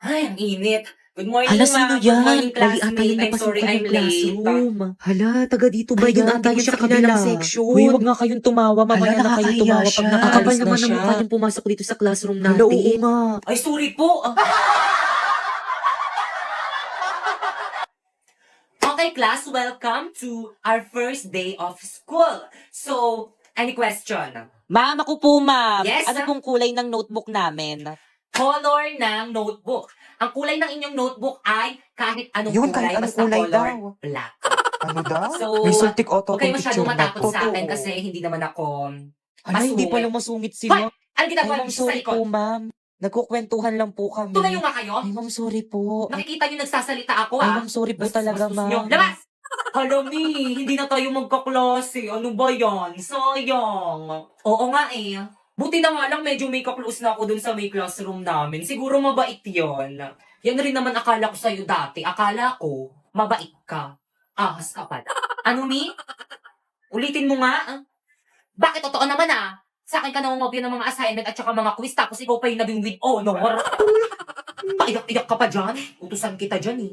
Ay, ang init. Good morning, Hala, sino ma'am. Good yan? morning, Mali ata classmate. yung I'm sorry napasukan I'm ng late. classroom. Hala, taga dito ba Ay, yan? ata Hindi ko yun siya sa kilala. kabilang section. Uy, wag nga kayong tumawa. Mamaya Hala, na kayong nakakahiya tumawa pag siya. nakaalis Kakapal na naman ng siya. mukha Yung pumasok dito sa classroom natin. Hala, oo nga. Ay, sorry po. Okay, class, welcome to our first day of school. So, any question? Ma'am, ako po, ma'am. Yes, Ano ma'am? pong kulay ng notebook namin? Color ng notebook. Ang kulay ng inyong notebook ay kahit anong Yun, kulay, kahit anong basta kulay color daw. black. Ano daw? So, May sultik auto huwag kayo picture masyadong na. matakot sa akin Totoo. kasi hindi naman ako Hala, hindi masungit. pala masungit si Hoy! ma'am. Ano Ay, ginagawa ma'am, niyo sa sorry likod? po, ma'am. Nagkukwentuhan lang po kami. Tumayo nga kayo. Ay, ma'am, sorry po. Nakikita niyo nagsasalita ako, Ay, ah. ma'am, sorry po Bastos, talaga, bastos niyo. ma'am. Labas! Halami, hindi na tayo magkaklase. Ano ba yan? Sayang. Oo nga eh. Buti na nga lang medyo may kaklose na ako dun sa may classroom namin. Siguro mabait yon. Yan rin naman akala ko sa'yo dati. Akala ko, mabait ka. Ahas ka pala. Ano, Mi? Ulitin mo nga. Bakit totoo naman ah? Sa akin ka nangungopia ng mga assignment at saka mga quiz tapos ikaw pa yung naging with honor. Paiyak-iyak ka pa dyan. Utusan kita dyan eh.